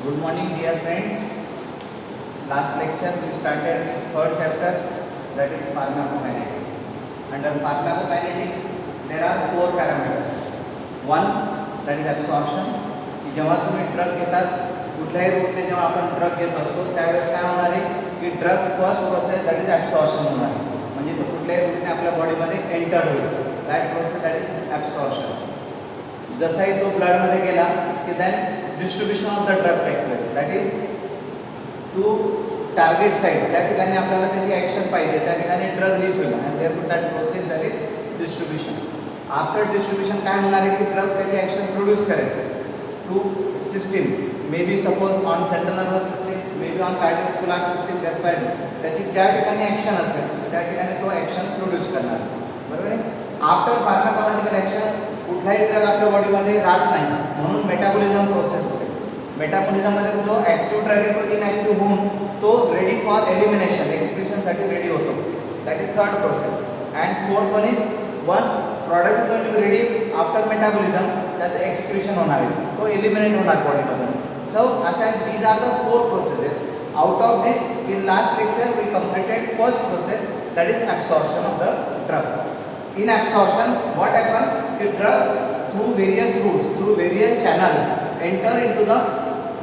Good morning, dear friends. Last lecture we started third chapter, that is pharmacokinetic. Under pharmacokinetic, there are four parameters. One, that is absorption. की जेव्हा तुम्ही drug घेतात कुठल्याही रूटने जेव्हा आपण drug घेत असतो त्यावेळेस काय होणार आहे की drug first process that is absorption होणार आहे, म्हणजे तो कुठल्याही रूटने आपल्या बॉडीमध्ये एंटर होईल. That process that is absorption. जसाही तो ब्लडमध्ये गेला की then distribution of the drug take place, that is to target site. त्या ठिकाणी आपल्याला त्याची ॲक्शन पाहिजे, त्या ठिकाणी ड्रग रीच होईल and therefore that process that is distribution. After distribution काय होणार आहे की ड्रग त्याची ॲक्शन प्रोड्यूस करेल to system, may be suppose on central nervous system, may be on cardiovascular system, respiratory. त्याची ज्या ठिकाणी ॲक्शन असेल त्या ठिकाणी तो ॲक्शन प्रोड्यूस करणार, बरोबर आहे. आफ्टर फार्माकोलॉजिकल ॲक्शन कुठलाही ड्रग आपल्या बॉडीमध्ये राहत नाही, म्हणून मेटाबॉलिझम प्रोसेस होते. मेटाबॉलिझममध्ये जो ॲक्टिव्ह ड्रग आहे तो इनॲक्टिव्ह होऊन तो रेडी फॉर एलिमिनेशन, एक्सक्रिशनसाठी रेडी होतो. That is third process. And fourth one is once product is going to be ready after metabolism, त्याचं एक्सक्रिशन होणार आहे, तो एलिमिनेट होणार बॉडीमधून. सो अशा these are the four processes. Out of this in last lecture we completed first process that is absorption of the drug. In absorption, what happen? The drug through various routes, through various channels, enter into the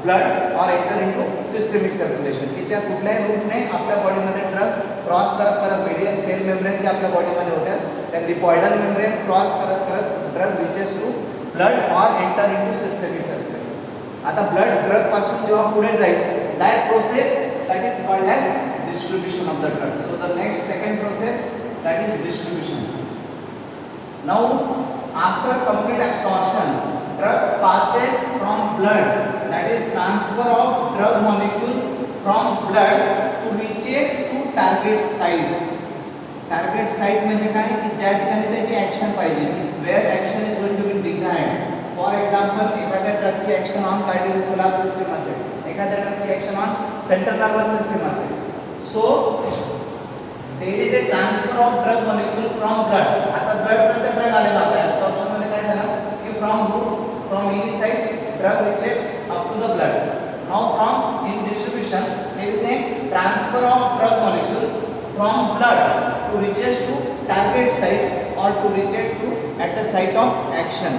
blood or enter into systemic circulation. की त्या कुठल्याही रूटने आपल्या बॉडीमध्ये drug cross करत करत various cell membrane जे आपल्या बॉडीमध्ये होत्या त्या लिपॉइडल मेम्ब्रेन क्रॉस करत करत drug reaches to blood or enter into systemic circulation. आता ब्लड ड्रग पासून जेव्हा पुढे जाईल that process that is called as distribution of the drug. So the next second process that is distribution. Now, after complete absorption, drug passes from blood, that is transfer of drug molecule from blood to reaches to target site. Target site म्हणजे काय की ज्या ठिकाणी त्याची action पाहिजे, where action is going to be desired. For example, एखाद्या ड्रगची action on cardiovascular system असेल, एखाद्या ड्रगची action on central nervous system असेल. So there is a transfer of drug molecule from blood. आता ब्लड पर्यंत ड्रग आलेला होता. ॲब्सॉर्प्शन मध्ये काय झालं की from route from any side drug reaches up to the blood. Now from in distribution there is a transfer of drug molecule from blood to reaches to target site or to reach to at the site of action.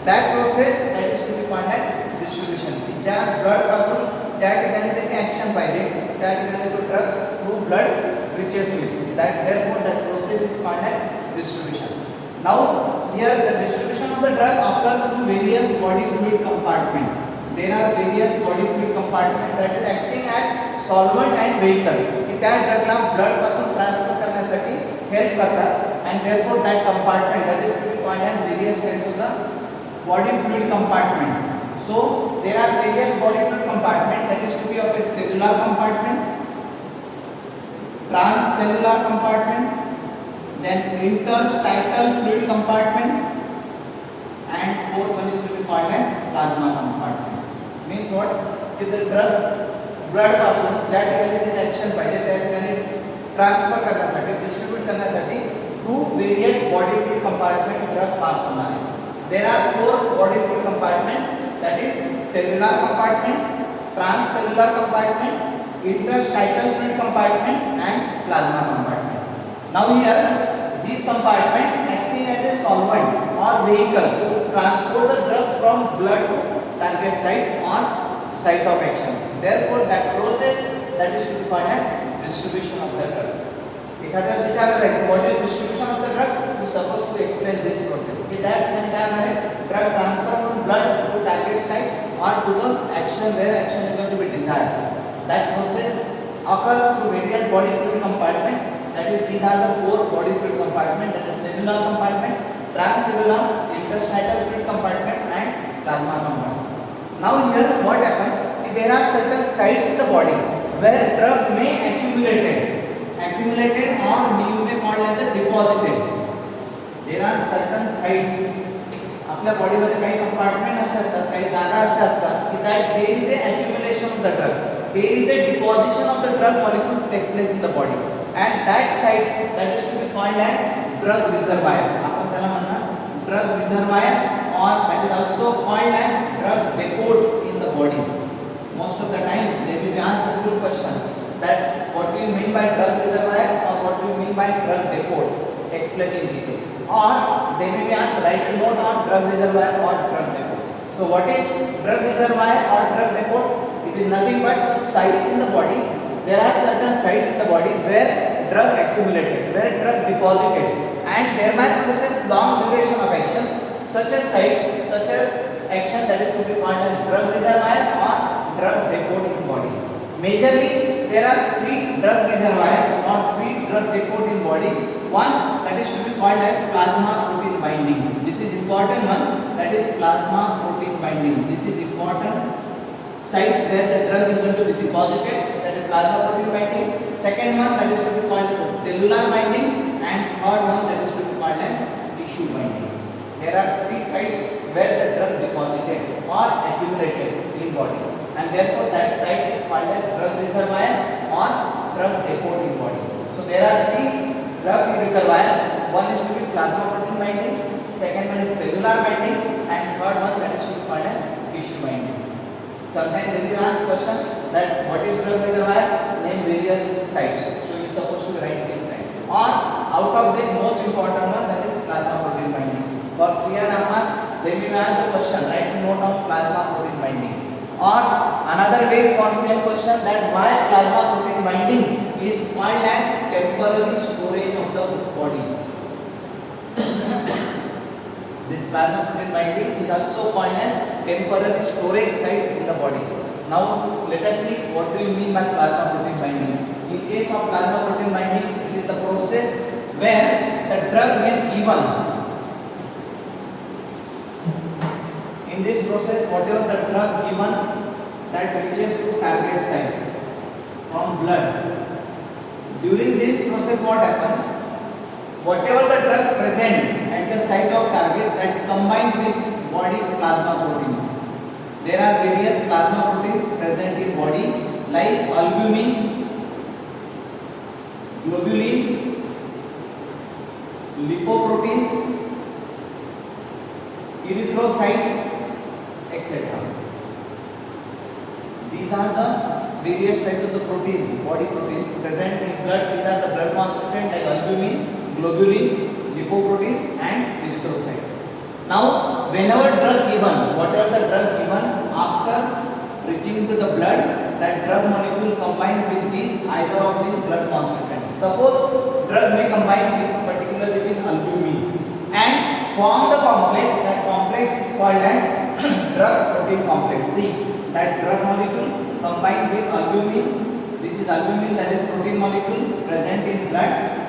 That process that is to be called as distribution. ज्या blood पासून ज्या ठिकाणी त्याची action पाहिजे त्या ठिकाणी तो drug through blood reaches with that, therefore that process is called as distribution. Now here the distribution of the drug occurs through various body fluid compartment. There are various body fluid compartment that is acting as solvent and vehicle की त्या ड्रगला blood पासून transfer करण्यासाठी help करतात and therefore that compartment that is to be called as various types of the body fluid compartment. So there are various body fluid compartment that is to be of a cellular compartment, transcellular compartment, then interstitial fluid compartment, and fourth one is to be called as plasma compartment. Means what? कि the drug blood पासून ज्या ठिकाणी त्याची action पाहिजे त्या ठिकाणी transfer करण्यासाठी distribute करण्यासाठी through various body fluid compartment drug pass होणार आहे. There are four body fluid compartment that is cellular compartment, transcellular compartment, interstitial fluid compartment and plasma compartment. Now here these compartment acting as a solvent or vehicle to transport the drug from blood to target site or site of action. Therefore that process that is to be called as distribution of the drug. एखाद्या विचारलं जाईल what is distribution of the drug, you supposed to explain this process. कि that when काय होणार आहे drug transfer from blood to target site or to the action where action is going to be desired. That process occurs through various body fluid compartment. That is, these are the four body fluid compartment. That is cellular compartment, transcellular, interstitial fluid compartment, and plasma compartment. Now here what happened? There are certain sites in the body where drug may accumulated or you may call as deposited. There are certain sites. आपल्या बॉडीमध्ये काही compartment असे असतात, काही जागा अशा असतात की that there is a accumulation of the drug, there is a deposition of the drug molecule take place in the body and that site that is to be called as drug reservoir. आपण त्याला म्हणणार drug reservoir or that is also called as drug depot in the body. Most explain in detail. Or they may be asked, write a note on drug reservoir or drug depot. So what is drug reservoir or drug depot? It is nothing but the site in the body. There are certain sites in the body where drug accumulated, where drug deposited, and there might process long duration of action. Such a sites, such a action that is to be called as drug reservoir or drug depot in body. Majorly, there are 3 drug reservoir or 3 drug depot in body. One that is to be called as plasma protein binding. This is important one. That is plasma protein binding. This is important site where the drug is going to be deposited. That is plasma protein binding. Second one that is to be called as the cellular binding, and third one that is to be called as tissue binding. There are 3 sites where the drug deposited or accumulated in body, and therefore that site is called as drug reservoir or drug depot in body. So there are 3 drugs in reservoir. One is to be plasma protein binding, second one is cellular binding, and third one that is to be called as tissue binding. Sometimes they will ask question that what is drug reservoir? Name various sites. So you are supposed to write this site. Or out of this most important one, that is plasma protein binding. For 3 number, they will ask the question, write a note on plasma protein binding. Or another way for same question, that why plasma protein binding is called as temporary storage of the body. This plasma protein binding is also called as temporary storage site in the body. Now let us see what do you mean by plasma protein binding. In case of plasma protein binding, it is the process where the drug when given. In this process, whatever the drug given that reaches to target site from blood. During this process, what happens? Whatever the drug present at the site of target that combined with body plasma proteins. There are various plasma proteins present in body like albumin, globulin, lipoproteins, erythrocytes, etc. These are the various types of the proteins, body proteins present in blood. These are the blood constituent like albumin, globulin, lipoproteins, and erythrocytes. Now, whenever drug given, whatever the drug given, after reaching to the blood, that drug molecule combine with these either of these blood constituents. Suppose drug may combine with particularly with albumin and form the complex. That complex is called as drug protein complex. See, that drug molecule combined with albumin. This is albumin, that is protein molecule present in blood,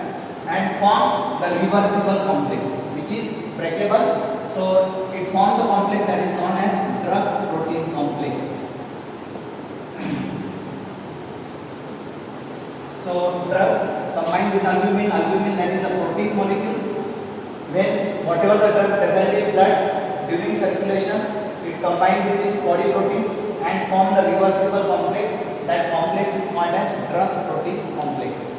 and form the reversible complex, which is breakable. So it forms the complex that is known as drug protein complex. So drug combined with albumin, albumin that is the protein molecule. When whatever the drug present in blood during circulation, it combined with its body proteins and form the reversible complex. That complex is called as drug protein complex.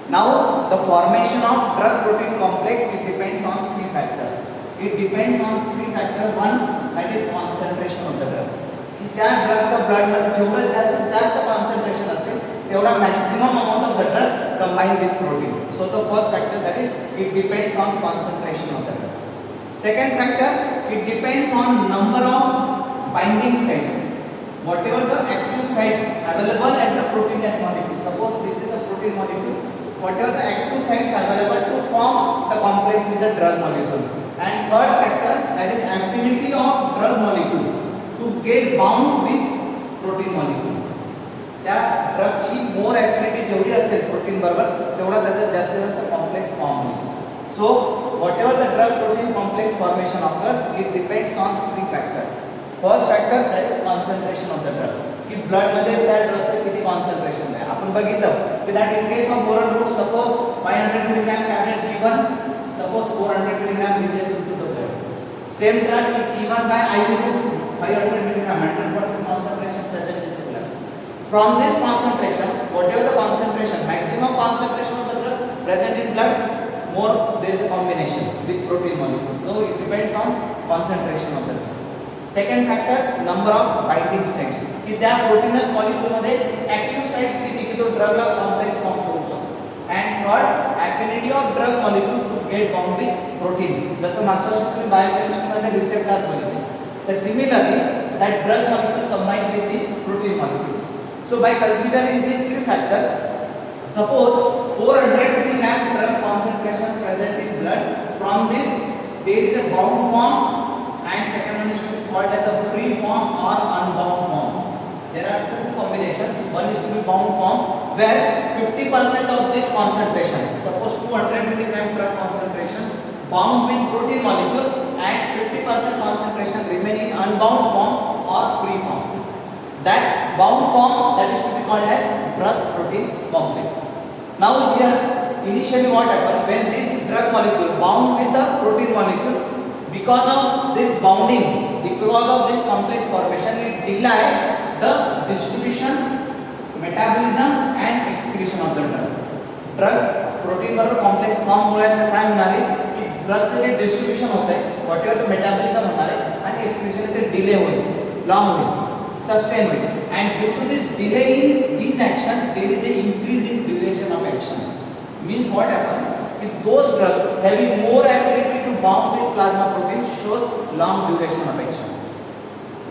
Now the formation of drug protein complex, it depends on 3 factors. It depends on 3 factors. One, that is concentration of the drug. की ज्या ड्रगचा blood मध्ये जेवढं जास्त concentration असेल तेवढा maximum amount of the drug combined with protein. So the first factor that is it depends on concentration of the drug. Second factor, it depends on number of binding sites. Whatever the active sites available at the proteinous molecule. Suppose this is the protein molecule. Whatever the active sites available to form the complex with the drug molecule. And third factor, that is affinity of drug molecule to get bound with protein molecule. त्या ड्रगची मोर ॲफिनिटी जेवढी असेल protein बरोबर तेवढा त्याचा जास्तीत जास्त complex form होईल. सो whatever the drug protein complex formation occurs, it depends on 3 factors. First factor, that is concentration of the drug. की ब्लड मध्ये त्या ड्रगचं किती कॉन्सन्ट्रेशन आहे. आपण बघितलं की that in case of oral route, suppose 500 mg tablet given, suppose 400 mg reaches into the blood. Same drug if given by IV route, 500 mg, 100% concentration present in the blood. From this concentration, whatever the concentration, maximum concentration of the drug present in blood, more there is a combination with protein molecules. So it depends on concentration of the drug. Second factor, number of binding sites. की त्या proteins molecule मध्ये active sites किती की तो ड्रगला complex form करू शकतो. And third, affinity of drug molecule to get bound with protein. जसं मागच्या वर्षी तुम्ही बायोकेमिस्ट्री मध्ये रिसेप्टर्स बघितले, तर similarly that drug molecule combine with these protein molecules. So by considering these three factors, suppose 400 mg drug concentration present in blood. From this there is a bound form and second one is to be called as the free form or unbound form. There are two combinations. One is to be bound form where 50% of this concentration, suppose 200 mg drug concentration bound with protein molecule and 50% concentration remain in unbound form or free form. That bound form that is to be called as drug protein complex. Now here initially what happened when this drug molecule bound with the protein molecule, because of this bounding, because of this complex formation, it delay the distribution, metabolism and excretion of the drug. Drug protein बरोबर complex form मुळे काय होणार आहे की drug चे जे distribution होते whatever the metabolism होणार आहे आणि एक्सक्रीशन ते डिले होईल, लॉन्ग होईल, सस्टेन होईल. And due to this delay in these action, there is an increase in duration of action. Means what happens? If those drugs having more affinity to bound with plasma protein shows long duration of action.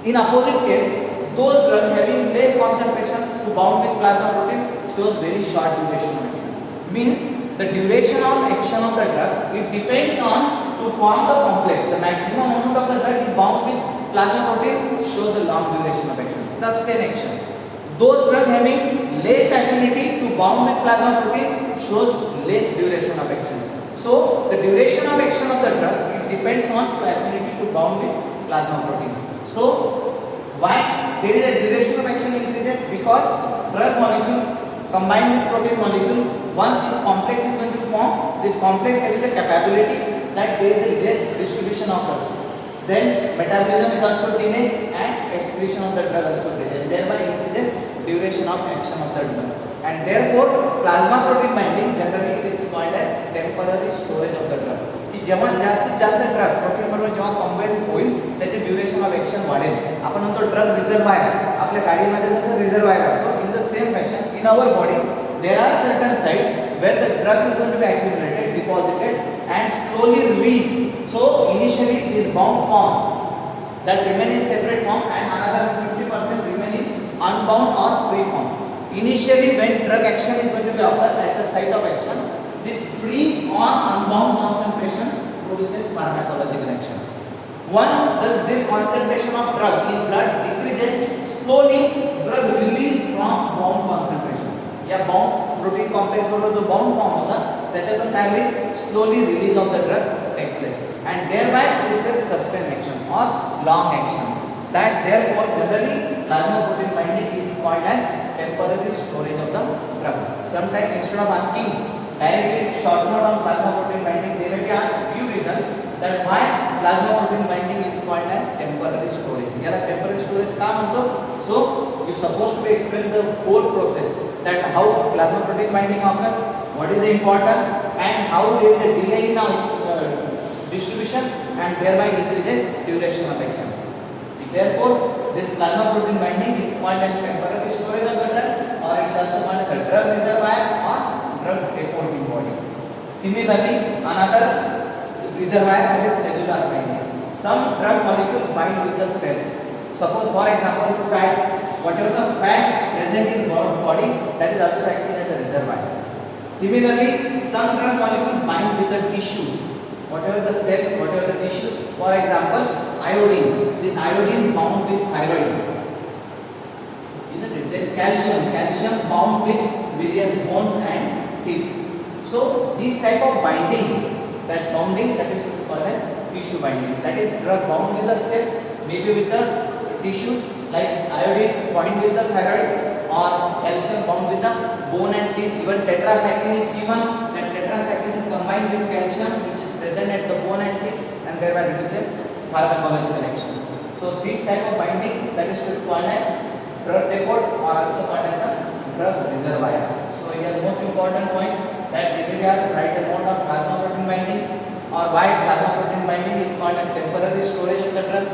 In opposite case, those drugs having less concentration to bound with plasma protein shows very short duration of action. Means the duration of action of the drug, it depends on to form the complex. The maximum amount of the drug is bound with plasma protein shows the long duration of action, sustained action. Those drugs having less affinity to bound with plasma protein shows less duration of action. So the duration of action of the drug, it depends on the affinity to bound with plasma protein. So why there is a duration of action increases? Because drug molecule combined with protein molecule, once the complex is going to form, this complex has the capability that there is a less distribution of drugs. Then metabolism is also delayed and excretion of the drug also delayed, thereby increases duration of action of the drug. And therefore plasma protein binding generally it is called as temporary storage of the drug. की जेव्हा जास्तीत जास्त drug protein बरोबर जेव्हा combine होईल त्याचे duration of action वाढेल. आपण म्हणतो ड्रग रिझर्वायर, आपल्या गाडीमध्ये जसं रिझर्वायर असतो, in the same fashion in our body there are certain sites where the drug is going to be accumulated, deposited and slowly released. So initially it is bound form that remain in separate form and another 50% remain in unbound or free form. Initially when drug action is going to be occurred at the site of action, this free or unbound concentration produces pharmacological action. Once this concentration of drug in blood decreases, slowly drug release from bound concentration. या bound protein complex बरोबर जो bound form होता त्याच्यातून काय होईल, slowly release of the drug take place and thereby produces sustained action or long action. That therefore generally plasma protein binding is called as temporary storage of the drug. Sometimes instead of asking directly short note on plasma protein binding, they may be asked few reason that why plasma protein binding is called as temporary storage. याला temporary storage का म्हणतो? So you supposed to explain the whole process, that how plasma protein binding occurs, what is the importance and how there is a delay in distribution and thereby increases duration of action. Therefore this plasma protein binding is called as temporary storage of the drug, or it is also called as the drug reservoir or drug depot in body. Similarly another reservoir is cellular binding. Some drug molecule bind with the cells. Suppose for example fat, whatever the fat present in body, that is also acting as a reservoir. Similarly some drug molecule bind with the tissues, whatever the cells, whatever the tissues. For example iodine, this iodine bound with thyroid, isn't it? Then calcium bound with various bones and teeth. So this type of binding, that bounding, that is called as tissue binding. That is drug bound with the cells, maybe with the tissues like iodine bound with the thyroid, or calcium bound with the bone and teeth. Even tetracycline is given, that tetracycline is combined with calcium which is present at the bone and teeth and thereby reduces pharmacological action. So this type of binding, that is called as drug depot or also called as the drug reservoir. So here most important point, that they will write the mode of plasma protein binding, or why plasma protein binding is called as temporary storage of the drug,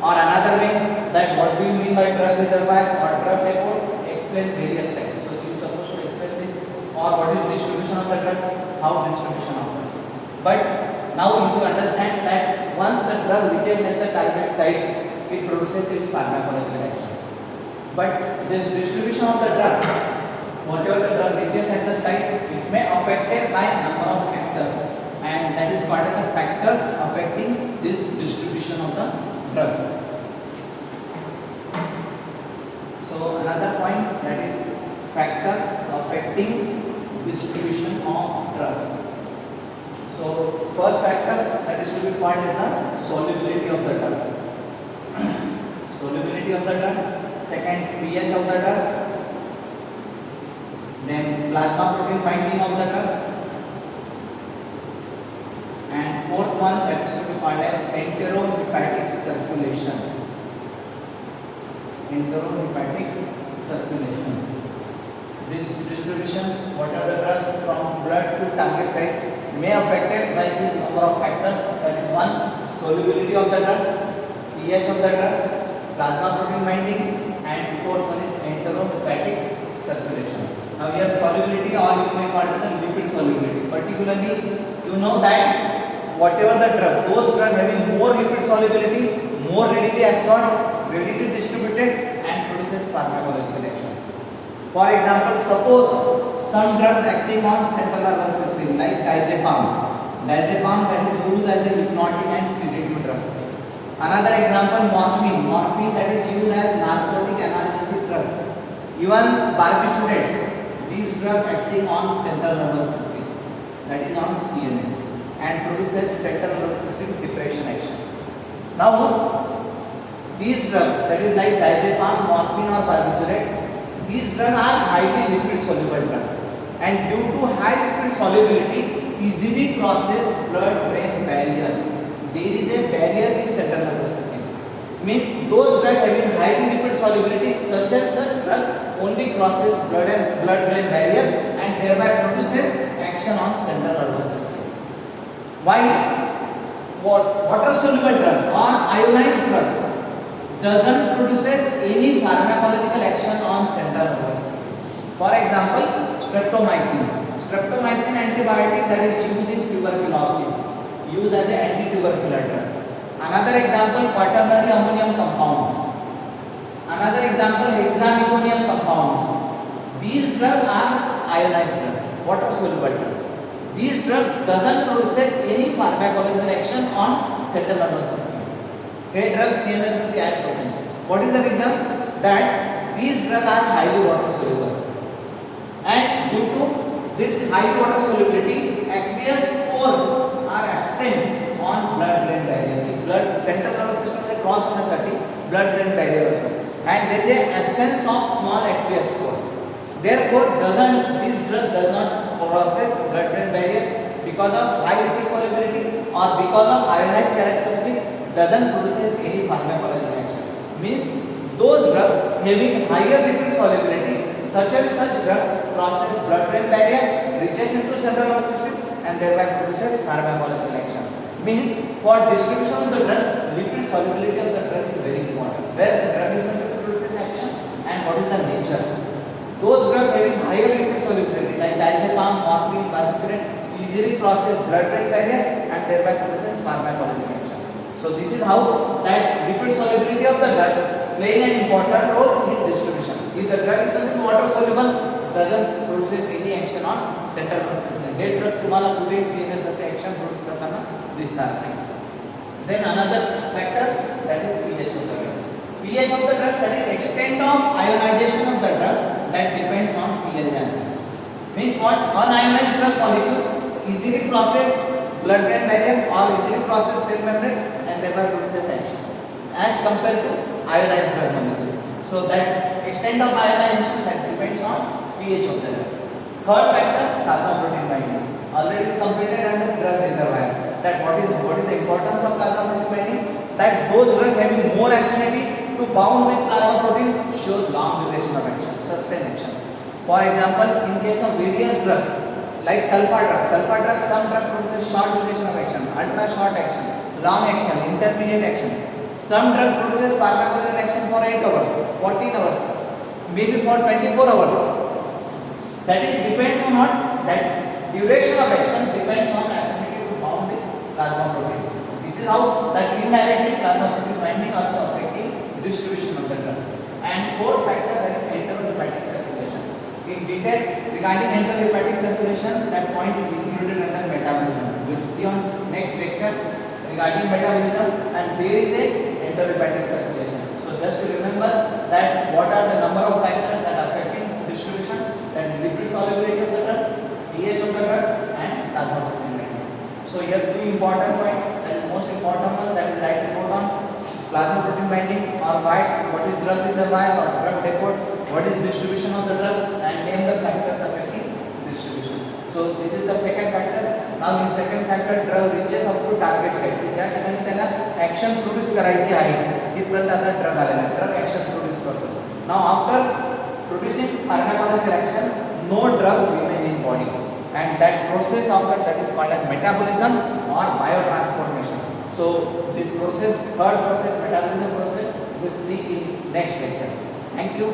or another way that what do you mean by drug reservoir or drug depot, explain various types. So you supposed to explain this, or what is distribution of the drug drug, how distribution occurs. But now if you understand that once the drug reaches at the target site, it produces its pharmacological action. But this distribution of the drug, whatever the drug reaches at the site, it may affected by a number of factors, and that is called as the factors affecting this distribution of the drug. So another point, that is factors affecting distribution of drug. So first factor that is to be called is the solubility of the drug. Solubility of the drug. Second, pH of the drug. Then plasma protein binding of the drug. And fourth one, that is to be called as enterohepatic circulation. Enterohepatic circulation. This distribution, whatever the drug from blood to target site, may affected by this number of factors. That is one, solubility of the drug, pH of the drug, plasma protein binding, and fourth one is enterohepatic circulation. Now here solubility, or you may call it the lipid solubility. Particularly, you know that whatever the drug, those drugs having more lipid solubility, more readily absorbed, readily distributed, and produces pharmacological action. For example, suppose some drugs acting on central nervous system like diazepam. Diazepam that is used as a hypnotic and sedative drug. Another example, morphine. Morphine that is used as narcotic analgesic drug. Even barbiturates. These drugs acting on central nervous system, that is on CNS, and produces central nervous system depression action. Now, these drugs that is like diazepam, morphine or barbiturate, these drugs are highly lipid soluble drugs, and due to high lipid solubility, easily crosses blood-brain barrier. There is a barrier in central nervous system. Means those drugs having highly lipid solubility, such and such drug only crosses blood-brain barrier and thereby produces action on central nervous system. While water soluble drug or ionized drug doesn't produces any pharmacological action on central nervous system. For example, streptomycin. Streptomycin antibiotic that is used in tuberculosis, used as an anti-tubercular drug. Another example, quaternary ammonium compounds. Another example, hexamethonium compounds. These drugs are ionized drugs, water soluble drugs. These drugs doesn't produces any pharmacological action on central nervous system. Hey, drugs CNS with the act protein. What is the reason? That these drugs are highly water soluble, and due to this high water solubility, aqueous pores are absent on blood-brain barrier. Blood central nervous system is a cross blood-brain barrier also, and there is a absence of small aqueous pores. Therefore, this drug does not crosses blood-brain barrier because of high lipid solubility or because of ionized characteristic. Doesn't produces any pharmacological action. Means those drugs having higher lipid solubility, such and such drug crosses blood-brain barrier, reaches into central nervous system, and thereby produces pharmacological action. Means for distribution of the drug, lipid solubility of the drug is very important. Where the drug is going to produce action, and what is the nature. Those drugs having higher lipid solubility like diazepam, morphine, barbiturate easily crosses blood-brain barrier and thereby produces pharmacological action. So this is how that lipid solubility of the drug playing an important role in distribution. If the drug is going to be water soluble, doesn't produce any action on central nervous system. Hey drug तुम्हाला कुठेही CNS मध्ये action produce करताना दिसणार नाही. Then another factor, that is pH of the drug. pH of the drug, that is extent of ionization of the drug, that depends on pH level. Means what? Unionized drug molecules easily crosses blood-brain barrier or easily crosses cell membrane and thereby produces action as compared to ionized drug molecule. So that extent of ionization, that depends on pH of the drug. Third factor, plasma protein binding. Already completed under drug reservoir. That what is the importance of plasma protein binding? That those drugs having more affinity to bound with plasma protein show long duration of action, sustained action. For example, in case of various drugs like sulfur drugs, some drug produces short duration of action, ultra short action, long action, intermediate action. Some drug produces pharmacological action for 8 hours, 14 hours, maybe for 24 hours. That is depends on what? That duration of action depends on affinity to bound with plasma protein. This is how that indirectly plasma protein binding also affecting distribution of the drug. And fourth factor, that is enterohepatic circulation. In detail regarding enterohepatic circulation, that point is included under metabolism. We will see on next lecture regarding metabolism, and there is a enterohepatic circulation. So just to remember that what are the number of factors that are affecting distribution, that is lipid solubility of the drug, pH of the drug, and plasma protein binding. So here two important points. That is most important one, that is write report on plasma protein binding, or write what is drug reservoir or drug depot, what is distribution of the drug, and name the factors affecting distribution. So this is the second factor. Now in second factor, drug reaches up to target site. ज्या ठिकाणी त्याला action produce करायची आहे तिथपर्यंत आता drug आलेला आहे, drug action produce करतो. Now after producing pharmacological action, no drug remain in body, and that process of that is called as metabolism or biotransformation. So this process, third process, metabolism process, we will see in next lecture. Thank you.